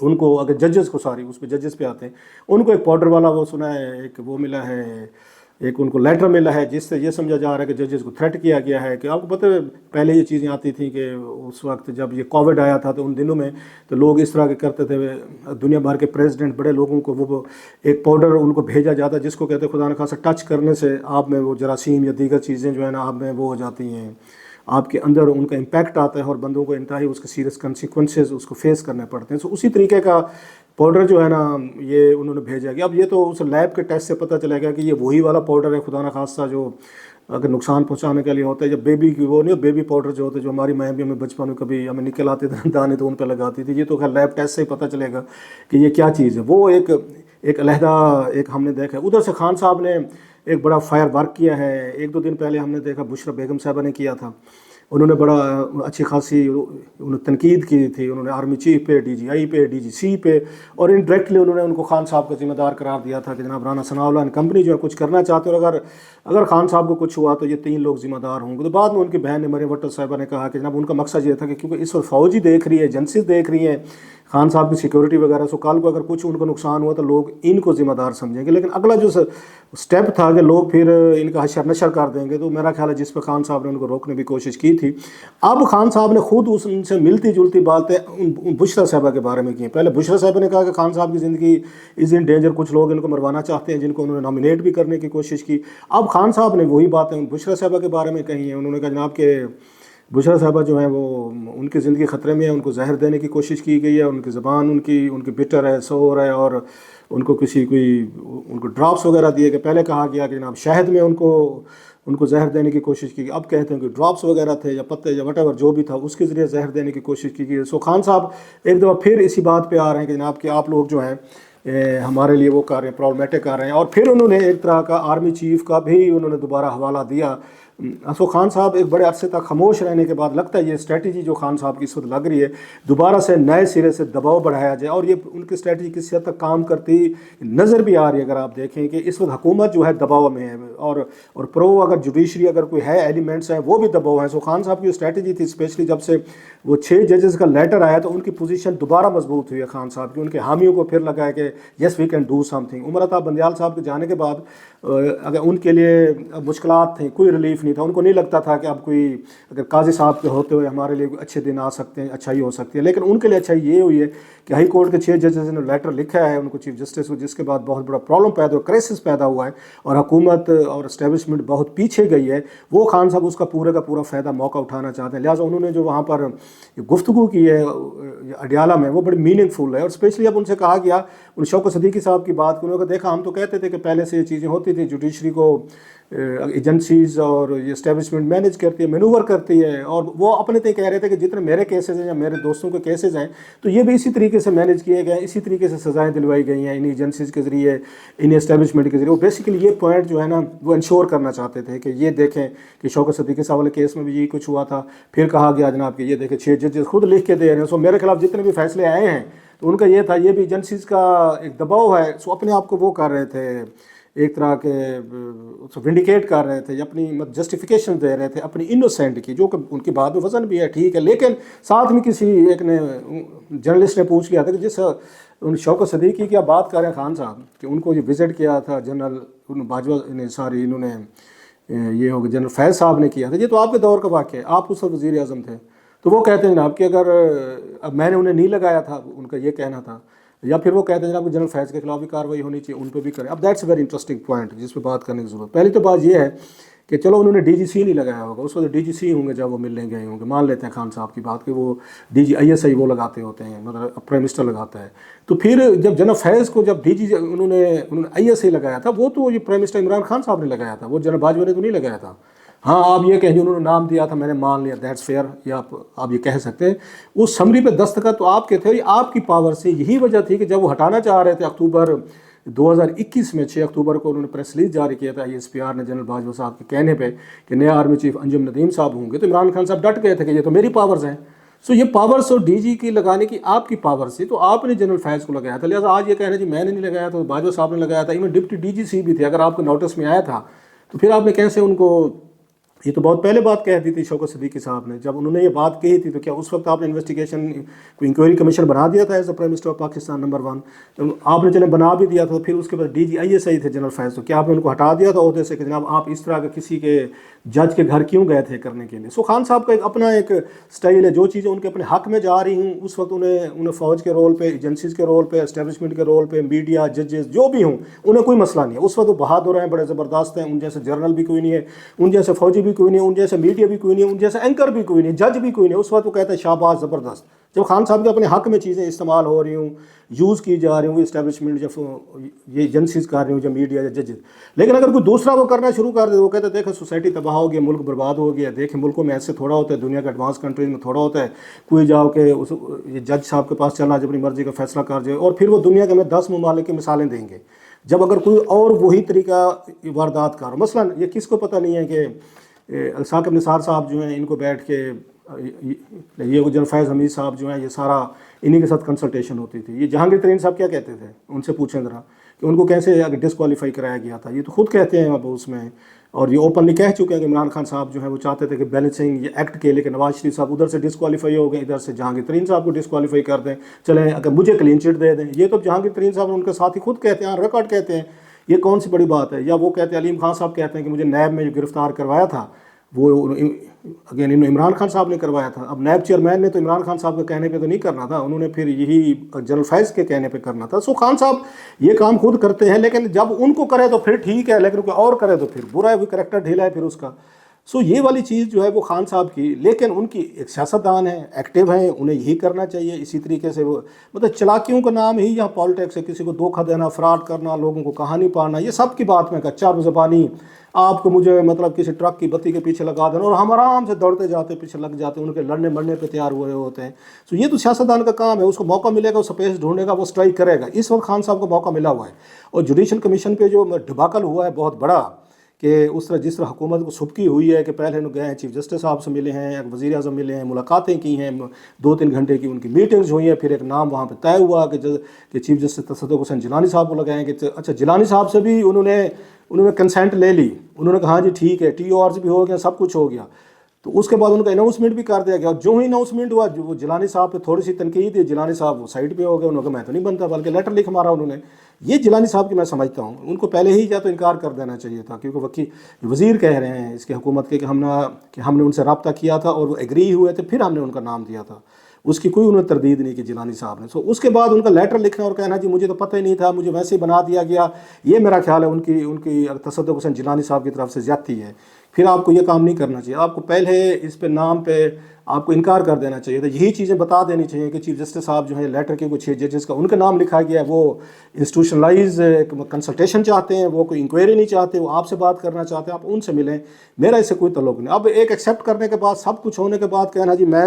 ان کو اگر ججز کو ساری اس پہ ججز پہ آتے ہیں، ان کو ایک پاؤڈر والا وہ سنا ہے، ایک وہ ملا ہے، ایک ان کو لیٹر ملا ہے جس سے یہ سمجھا جا رہا ہے کہ ججز کو تھریٹ کیا گیا ہے کہ آپ کو پتہ ہے پہلے یہ چیزیں آتی تھیں کہ اس وقت جب یہ کووڈ آیا تھا تو ان دنوں میں تو لوگ اس طرح کے کرتے تھے، دنیا بھر کے پریزیڈنٹ بڑے لوگوں کو وہ ایک پاؤڈر ان کو بھیجا جاتا جس کو کہتے ہیں خدا نخواستہ ٹچ کرنے سے آپ میں وہ جراثیم یا دیگر چیزیں جو ہے نا آپ میں وہ ہو جاتی ہیں، آپ کے اندر ان کا امپیکٹ آتا ہے اور بندوں کو انتہائی اس کے سیریس کنسیکوینسز اس کو فیس کرنے پڑتے ہیں. سو اسی طریقے کا پاؤڈر جو ہے نا یہ انہوں نے بھیجا گیا. اب یہ تو اس لیب کے ٹیسٹ سے پتہ چلے گا کہ یہ وہی والا پاؤڈر ہے خدا نخواستہ جو اگر نقصان پہنچانے کے لیے ہوتا ہے. جب بیبی کی وہ نہیں بیبی پاؤڈر جو ہوتے جو ہماری مائیں بھی ہمیں بچپن میں کبھی ہمیں نکل آتے تھے دانے تو ان پہ لگاتی تھی. یہ تو خیر لیب ٹیسٹ سے ہی پتہ چلے گا کہ یہ کیا چیز ہے. وہ ایک علیحدہ ایک ہم نے دیکھا. ادھر سے خان صاحب نے ایک بڑا فائر ورک کیا ہے. ایک دو دن پہلے ہم نے دیکھا بشرا بیگم صاحبہ نے کیا تھا. انہوں نے بڑا اچھی خاصی انہوں نے تنقید کی تھی. انہوں نے آرمی چیف پہ، ڈی جی آئی پہ، ڈی جی سی پہ، اور انڈائریکٹلی انہوں نے ان کو خان صاحب کا ذمہ دار قرار دیا تھا کہ جناب رانا ثناء اللہ کمپنی جو ہے کچھ کرنا چاہتے ہیں اور اگر خان صاحب کو کچھ ہوا تو یہ 3 لوگ ذمہ دار ہوں گے. تو بعد میں ان کی بہن نے مریم وٹل صاحبہ نے کہا کہ جناب ان کا مقصد یہ تھا کہ کیونکہ اس وقت فوجی دیکھ رہی ہے، ایجنسیز دیکھ رہی ہیں خان صاحب کی سیکورٹی وغیرہ، سو کل کو اگر کچھ ان کو نقصان ہوا تو لوگ ان کو ذمہ دار سمجھیں گے. لیکن اگلا جو سٹیپ تھا کہ لوگ پھر ان کا حشر نشر کر دیں گے، تو میرا خیال ہے جس پہ خان صاحب نے ان کو روکنے کی کوشش کی تھی. اب خان صاحب نے خود ان سے ملتی جلتی باتیں بشرا صاحبہ کے بارے میں کی. پہلے بشرا صاحبہ نے کہا کہ خان صاحب کی زندگی از ان ڈینجر، کچھ لوگ ان کو مروانا چاہتے ہیں جن کو انہوں نے نامینیٹ بھی کرنے کی کوشش کی. اب خان صاحب نے وہی باتیں بشرا صاحبہ کے بارے میں کہی ہیں. انہوں نے کہا جناب کہ بشرا صاحبہ جو ہیں وہ ان کی زندگی خطرے میں ہے، ان کو زہر دینے کی کوشش کی گئی ہے، ان کی زبان ان کی بٹر ہے، سور ہے، اور ان کو ان کو ڈراپس وغیرہ دیے گئے. پہلے کہا گیا کہ جناب شہد میں ان کو زہر دینے کی کوشش کی گئی. اب کہتے ہیں کہ ڈراپس وغیرہ تھے یا پتے یا وٹ ایور جو بھی تھا اس کے ذریعے زہر دینے کی کوشش کی گئی. سو خان صاحب ایک دفعہ پھر اسی بات پہ آ رہے ہیں کہ جناب کہ آپ لوگ جو ہیں ہمارے لیے وہ کر رہے ہیں، پرابلمیٹک کر رہے ہیں. اور پھر انہوں نے ایک طرح کا آرمی چیف کا بھی انہوں نے دوبارہ حوالہ دیا. سو خان صاحب ایک بڑے عرصے تک خاموش رہنے کے بعد لگتا ہے یہ اسٹریٹجی جو خان صاحب کی اس وقت لگ رہی ہے دوبارہ سے نئے سرے سے دباؤ بڑھایا جائے. اور یہ ان کی اسٹریٹجی کسی حد تک کام کرتی نظر بھی آ رہی ہے. اگر آپ دیکھیں کہ اس وقت حکومت جو ہے دباؤ میں ہے اور پرو اگر جوڈیشری اگر کوئی ہے ایلیمنٹس ہیں وہ بھی دباؤ ہیں. سو خان صاحب کی اسٹریٹجی تھی اسپیشلی جب سے وہ 6 ججز کا لیٹر آیا تو ان کی پوزیشن دوبارہ مضبوط ہوئی ہے خان صاحب کی. ان کے حامیوں کو پھر لگا ہے کہ yes we can do something. Umar Ata Bandial صاحب کے جانے کے بعد اگر ان کے لیے مشکلات تھیں، کوئی ریلیف نہیں تھا. ان کو نہیں لگتا تھا کہ اب کوئی اگر قاضی صاحب کے ہوتے ہوئے ہمارے لیے اچھے دن آ سکتے ہیں، اچھائی ہو سکتی ہے. لیکن ان کے لیے اچھائی یہ ہوئی ہے کہ ہائی کورٹ کے 6 ججز نے لیٹر لکھا ہے ان کو چیف جسٹس کو، جس کے بعد بہت بڑا پرابلم پیدا ہوا، کرائسس پیدا ہوا ہے اور حکومت اور اسٹیبلشمنٹ بہت پیچھے گئی ہے. وہ خان صاحب اس کا پورے کا پورا فائدہ موقع اٹھانا چاہتے ہیں. لہٰذا انہوں نے جو وہاں پر گفتگو کی ہے اڈیالہ میں وہ بڑی میننگ فل ہے. اور اسپیشلی اب ان سے کہا گیا ان شوکت صدیقی صاحب کی بات کو دیکھا ہم تو کہتے تھے کہ پہلے سے یہ چیزیں ہوتی تھیں، جوڈیشری کو ایجنسیز اور یہ اسٹیبلشمنٹ مینیج کرتی ہے، مینوور کرتی ہے. اور وہ اپنے تے کہہ رہے تھے کہ جتنے میرے کیسز ہیں یا میرے دوستوں کے کیسز ہیں تو یہ بھی اسی طریقے سے مینیج کیے گئے ہیں، اسی طریقے سے سزائیں دلوائی گئی ہیں ان ایجنسیز کے ذریعے، ان اسٹیبلشمنٹ کے ذریعے. وہ بیسیکلی یہ پوائنٹ جو ہے نا وہ انشور کرنا چاہتے تھے کہ یہ دیکھیں کہ شوکت صدیقی صاحب والے کیس میں بھی یہی کچھ ہوا تھا. پھر کہا گیا جناب کہ یہ دیکھیں 6 ججز خود لکھ کے دے رہے ہیں. سو میرے خلاف جتنے بھی فیصلے آئے ہیں تو ان کا یہ تھا، یہ بھی ایجنسیز کا ایک دباؤ ہے. سو اپنے آپ کو وہ کر رہے تھے ایک طرح کے ونڈیکیٹ کر رہے تھے، اپنی جسٹیفیکیشن دے رہے تھے اپنی انوسینٹ کی، جو کہ ان کی بات میں وزن بھی ہے، ٹھیک ہے. لیکن ساتھ میں کسی ایک نے جرنلسٹ نے پوچھ لیا تھا کہ جس ان شوکت صدیقی کی آپ بات کر رہے ہیں خان صاحب کہ ان کو یہ وزٹ کیا تھا جنرل باجوہ نے انہوں نے یہ ہوگا جنرل فیض صاحب نے کیا تھا، یہ تو آپ کے دور کا واقعہ ہے، آپ اس وقت وزیر اعظم تھے. تو وہ کہتے ہیں جناب کہ اگر اب میں نے انہیں نہیں لگایا تھا، ان کا یہ کہنا تھا. یا پھر وہ کہتے ہیں جناب کہ جنرل فیض کے خلاف بھی کارروائی ہونی چاہیے، ان پہ بھی کریں. اب that's a very interesting point جس پہ بات کرنے کی ضرورت. پہلی تو بات یہ ہے کہ چلو انہوں نے ڈی جی سی نہیں لگایا ہوگا، اس وقت ڈی جی سی ہوں گے جب وہ ملنے گئے ہوں گے. مان لیتے ہیں خان صاحب کی بات کہ وہ D G I S I وہ لگاتے ہوتے ہیں، مطلب پرائم منسٹر لگاتا ہے. تو پھر جب جنرل فیض کو جب ڈی جی انہوں نے آئی ایس آئی لگایا تھا، وہ تو یہ پرائم منسٹر عمران خان صاحب نے لگایا تھا، وہ جنرل باجوہ نے تو نہیں لگایا تھا. ہاں آپ یہ کہیں انہوں نے نام دیا تھا میں نے مان لیا، دیٹس فیئر، یا آپ یہ کہہ سکتے ہیں. اس سمری پہ دستخط تو آپ کے تھے، آپ کی پاور سے. یہی وجہ تھی کہ جب وہ ہٹانا چاہ رہے تھے اکتوبر 2021 میں 6 اکتوبر کو انہوں نے پریس ریلیز جاری کیا تھا ایس پی آر نے جنرل باجوہ صاحب کے کہنے پہ کہ نیا آرمی چیف انجم ندیم صاحب ہوں گے، تو عمران خان صاحب ڈٹ گئے تھے کہ یہ تو میری پاورز ہیں. سو یہ پاورز اور ڈی جی کی لگانے کی آپ کی پاور سے، تو آپ نے جنرل فیض کو لگایا تھا. لہٰذا آج یہ کہنا جی میں نے نہیں لگایا تو باجوہ صاحب نے لگایا تھا. ایون ڈپٹی ڈی جی سی بھی تھے، اگر آپ کو نوٹس میں آیا تھا تو پھر آپ نے کیسے ان کو یہ تو بہت پہلے بات کہہ دی تھی شوکت صدیقی صاحب نے. جب انہوں نے یہ بات کہی تھی تو کیا اس وقت آپ نے انویسٹیگیشن کوئی انکوائری کمیشن بنا دیا تھا as a prime minister of Pakistan number 1؟ آپ نے چلے بنا بھی دیا تھا. پھر اس کے بعد D G I S I تھے جنرل فیض, تو کیا آپ نے ان کو ہٹا دیا تھا عہدے سے کہ جناب آپ اس طرح کے کسی کے جج کے گھر کیوں گئے تھے کرنے کے لیے؟ سو خان صاحب کا ایک اپنا ایک سٹائل ہے, جو چیزیں ان کے اپنے حق میں جا رہی ہوں اس وقت انہیں فوج کے رول پہ, ایجنسیز کے رول پہ, اسٹیبلشمنٹ کے رول پہ, میڈیا, ججز جو بھی ہوں, انہیں کوئی مسئلہ نہیں ہے. اس وقت وہ بہادر ہیں, بڑے زبردست ہیں, ان جیسے جرنل بھی کوئی نہیں ہے, ان جیسے فوجی بھی کوئی نہیں ہے, ان جیسے میڈیا بھی کوئی نہیں ہے, ان جیسے اینکر بھی کوئی نہیں, جج بھی کوئی نہیں. اس وقت وہ کہتے ہیں شاباش زبردست. جب خان صاحب کے اپنے حق میں چیزیں استعمال ہو رہی ہوں, یوز کی جا رہی ہوں, اسٹیبلشمنٹ جب یہ ایجنسیز کر رہی ہوں, جب میڈیا یا ججز, لیکن اگر کوئی دوسرا وہ کرنا شروع کر دے, وہ کہتے ہیں دیکھیں سوسائٹی تباہ ہو گیا, ملک برباد ہو گیا, دیکھیں ملکوں میں ایسے تھوڑا ہوتا ہے, دنیا کے ایڈوانس کنٹریز میں تھوڑا ہوتا ہے, کوئی جاؤ کہ یہ جج صاحب کے پاس چلنا جب اپنی مرضی کا فیصلہ کر جائے, اور پھر وہ دنیا کے ہمیں 10 ممالک کی مثالیں دیں گے. جب اگر کوئی اور وہی طریقہ واردات کر, مثلا یہ کس کو پتہ نہیں ہے کہ ثاقب نثار صاحب جو ہیں ان کو بیٹھ کے یہ جنرل فیض حمید صاحب جو ہیں یہ سارا انہی کے ساتھ کنسلٹیشن ہوتی تھی. یہ جہانگیر ترین صاحب کیا کہتے تھے, ان سے پوچھیں ذرا کہ ان کو کیسے ڈسکوالیفائی کرایا گیا تھا. یہ تو خود کہتے ہیں اب اس میں, اور یہ اوپنلی کہہ چکے ہیں کہ عمران خان صاحب جو ہیں وہ چاہتے تھے کہ بیلنسنگ یہ ایکٹ کے, لیکن نواز شریف صاحب ادھر سے ڈسکوالیفائی ہو گئے, ادھر سے جہانگیر ترین صاحب کو ڈسکوالیفائی کر دیں, چلیں اگر مجھے کلین چٹ دے دیں. یہ تو جہانگیر ترین صاحب ان کے ساتھ ہی خود کہتے ہیں, ریکارڈ کہتے ہیں, یہ کون سی بڑی بات ہے. یا وہ کہتے ہیں علیم خان صاحب کہتے ہیں کہ مجھے نیب میں جو گرفتار کروایا تھا وہ اگین عمران خان صاحب نے کروایا تھا. اب نیب چیئرمین نے تو عمران خان صاحب کے کہنے پہ تو نہیں کرنا تھا, انہوں نے پھر یہی جنرل فیض کے کہنے پہ کرنا تھا. سو خان صاحب یہ کام خود کرتے ہیں, لیکن جب ان کو کرے تو پھر ٹھیک ہے, لیکن کوئی اور کرے تو پھر برا ہے, وہ کریکٹر ڈھیلا ہے پھر اس کا. سو یہ والی چیز جو ہے وہ خان صاحب کی, لیکن ان کی ایک سیاستدان ہیں, ایکٹیو ہیں, انہیں یہی کرنا چاہیے. اسی طریقے سے وہ مطلب چلاکیوں کا نام ہی یہاں پالیٹکس ہے, کسی کو دھوکہ دینا, فراڈ کرنا, لوگوں کو کہانی پانا, یہ سب کی بات میں کچا زبانی آپ کو مجھے مطلب کسی ٹرک کی بتی کے پیچھے لگا دینا, اور ہم آرام سے دوڑتے جاتے پیچھے لگ جاتے ہیں, ان کے لڑنے مرنے پہ تیار ہوئے ہوتے ہیں. سو یہ تو سیاستدان کا کام ہے, اس کو موقع ملے گا, وہ سپیس ڈھونڈے گا, وہ اسٹرائک کرے گا. اس وقت خان صاحب کو موقع ملا ہوا ہے. اور جوڈیشل کمیشن پہ جو ڈباکل ہوا ہے بہت بڑا, کہ اس طرح جس طرح حکومت کو سبکی ہوئی ہے کہ پہلے گئے ہیں چیف جسٹس صاحب سے ملے ہیں, وزیر اعظم ملے ہیں, ملاقاتیں کی ہیں, 2-3 گھنٹے کی ان کی میٹنگز ہوئی ہیں, پھر ایک نام وہاں پہ طے ہوا کہ چیف جسٹس تصدق حسین جیلانی صاحب کو لگائیں کہ اچھا جیلانی صاحب سے بھی انہوں نے کنسینٹ لے لی, انہوں نے کہا ہاں جی ٹھیک ہے, ٹی او آرز بھی ہو گیا, سب کچھ ہو گیا. تو اس کے بعد ان کا اناؤنسمنٹ بھی کر دیا گیا, اور جو ہی اناؤنسمنٹ ہوا وہ جیلانی صاحب پہ تھوڑی سی تنقید ہے, جیلانی صاحب وہ سائڈ پہ ہو گئے, انہوں نے کہا میں تو نہیں بنتا, بلکہ لیٹر لکھ مارا انہوں نے. یہ جیلانی صاحب کی میں سمجھتا ہوں ان کو پہلے ہی یا تو انکار کر دینا چاہیے تھا, کیونکہ وزیر کہہ رہے ہیں اس کے حکومت کے کہ ہم نے ان سے رابطہ کیا تھا اور وہ ایگری ہوئے تھے, پھر ہم نے ان کا نام دیا تھا. اس کی کوئی انہوں نے تردید نہیں کی جیلانی صاحب نے. سو اس کے بعد ان کا لیٹر لکھنا اور کہنا جی مجھے تو پتہ ہی نہیں تھا, مجھے ویسے ہی بنا دیا گیا, یہ میرا خیال ہے ان کی تصدق حسین جیلانی صاحب کی طرف سے زیادتی ہے. پھر آپ کو یہ کام نہیں کرنا چاہیے, آپ کو پہلے اس پہ نام پہ آپ کو انکار کر دینا چاہیے تھا. یہی چیزیں بتا دینی چاہیے کہ چیف جسٹس صاحب جو ہے لیٹر کے کچھ ججز کا ان کا نام لکھا گیا ہے, وہ انسٹیٹیوشنلائز کنسلٹیشن چاہتے ہیں, وہ کوئی انکوائری نہیں چاہتے, وہ آپ سے بات کرنا چاہتے ہیں, آپ ان سے ملیں, میرا اس سے کوئی تعلق نہیں. اب ایک ایکسیپٹ کرنے کے بعد, سب کچھ ہونے کے بعد کہنا جی میں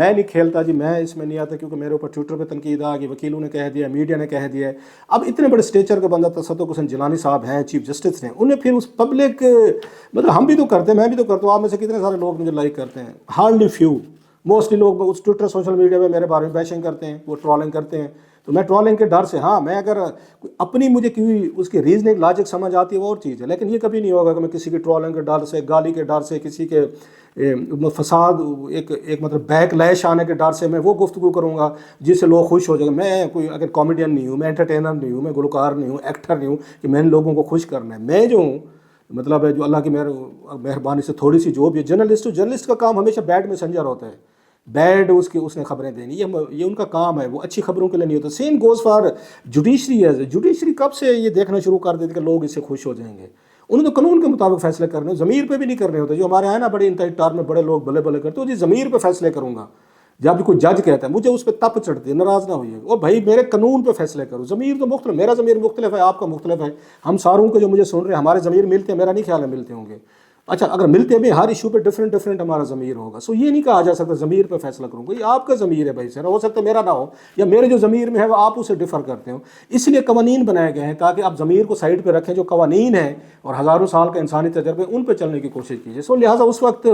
نہیں کھیلتا, جی میں اس میں نہیں آتا کیونکہ میرے اوپر ٹویٹر پہ تنقید آ گئی, وکیلوں نے کہہ دیا, میڈیا نے کہہ دیا ہے. اب اتنے بڑے اسٹیچر کا بندہ تصدق حسین جیلانی صاحب ہیں, چیف جسٹس ہیں, انہیں پھر اس پبلک مطلب ہم بھی تو کرتے ہیں, میں بھی تو کرتا ہوں, آپ میں سے کتنے سارے لوگ مجھے لائک کرتے ہیں, ہارڈلی فیو, موسٹلی لوگ اس ٹویٹر سوشل میڈیا پہ میرے بارے میں بیشنگ کرتے ہیں, وہ ٹرولنگ کرتے ہیں. تو میں ٹرولنگ کے ڈر سے, ہاں میں اگر اپنی مجھے کوئی اس کی ریزننگ لاجک سمجھ آتی ہے وہ اور چیز ہے, لیکن یہ کبھی نہیں ہوگا کہ میں کسی کی ٹرولنگ کے ڈر سے, گالی کے ڈر سے, کسی کے فساد ایک مطلب بیک لیش آنے کے ڈر سے میں وہ گفتگو کروں گا جس سے لوگ خوش ہو جائیں گے. میں کوئی اگر کامیڈین نہیں ہوں, میں انٹرٹینر نہیں ہوں, میں گلوکار نہیں ہوں, ایکٹر نہیں ہوں کہ میں نے لوگوں کو خوش کرنا ہے. میں جو ہوں مطلب ہے جو اللہ کی مہربانی سے تھوڑی سی جو بھی جرنلسٹ کا کام ہمیشہ بیڈ میسنجر ہوتا ہے, بیڈ اس نے خبریں دینی, یہ ان کا کام ہے, وہ اچھی خبروں کے لیے نہیں ہوتا. سیم گوز فار جوڈیشری ہے. جوڈیشری کب سے یہ دیکھنا شروع کر دیتے کہ لوگ اس سے خوش ہو جائیں گے, انہوں نے قانون کے مطابق فیصلے کرنے, ضمیر پہ بھی نہیں کرنے ہوتے. جو ہمارے ہیں نا بڑے انتہائی ٹار میں بڑے لوگ بلے بلے کرتے, جی ضمیر پہ فیصلے کروں گا. جب کوئی جج کہتا ہے مجھے اس پہ تپ چڑھتی ہے, ناراض نہ ہوئیے, وہ بھائی میرے قانون پہ فیصلے کرو. ضمیر تو مختلف, میرا ضمیر مختلف ہے, آپ کا مختلف ہے, ہم ساروں کو جو مجھے سن رہے ہیں ہمارے ضمیر ملتے ہیں, میرا نہیں خیال ہے ملتے ہوں گے. اچھا اگر ملتے بھی ہر ایشو پہ ڈفرینٹ ہمارا ضمیر ہوگا. سو یہ نہیں کہا جا سکتا ضمیر پہ فیصلہ کروں گا, یہ آپ کا ضمیر ہے بھائی سر, ہو سکتا ہے میرا نہ ہو, یا میرے جو ضمیر میں ہے وہ آپ اسے ڈفر کرتے ہو. اس لیے قوانین بنائے گئے ہیں تاکہ آپ ضمیر کو سائڈ پہ رکھیں, جو قوانین ہیں اور ہزاروں سال کا انسانی تجربے ان پہ چلنے کی کوشش کیجیے. سو لہٰذا اس وقت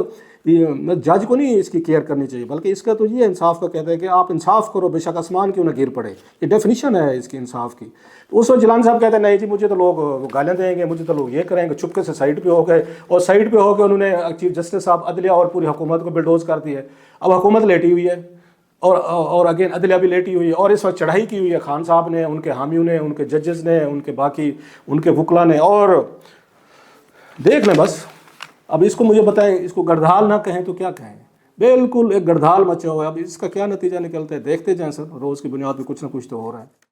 جج کو نہیں اس کی کیئر کرنی چاہیے, بلکہ اس کا تو یہ انصاف کا کہتا ہے کہ آپ انصاف کرو, بے شک آسمان کیوں نہ گر پڑے. یہ ڈیفینیشن ہے اس کی انصاف کی. تو اس وقت جیلانی صاحب کہتے ہیں نہیں جی مجھے تو لوگ گالیاں دیں گے, مجھے تو لوگ یہ کریں گے, چپکے سے سائڈ پہ ہو گئے, اور سائڈ سائڈ پہ ہو کے انہوں نے چیف جسٹس صاحب عدلیہ اور پوری حکومت کو بلڈوز کر دیا ہے. اب حکومت لیٹی ہوئی ہے اور اگین عدلیہ بھی لیٹی ہوئی ہے, اور اس وقت چڑھائی کی ہوئی ہے خان صاحب نے, ان کے حامیوں نے, ان کے ججز نے, ان کے باقی ان کے وکلا نے. اور دیکھ لیں بس, اب اس کو مجھے بتائیں, اس کو گردھال نہ کہیں تو کیا کہیں؟ بالکل ایک گردھال مچا ہوا ہے. اب اس کا کیا نتیجہ نکلتا ہے دیکھتے جائیں سر, روز کی بنیاد پہ کچھ نہ کچھ تو ہو رہا ہے.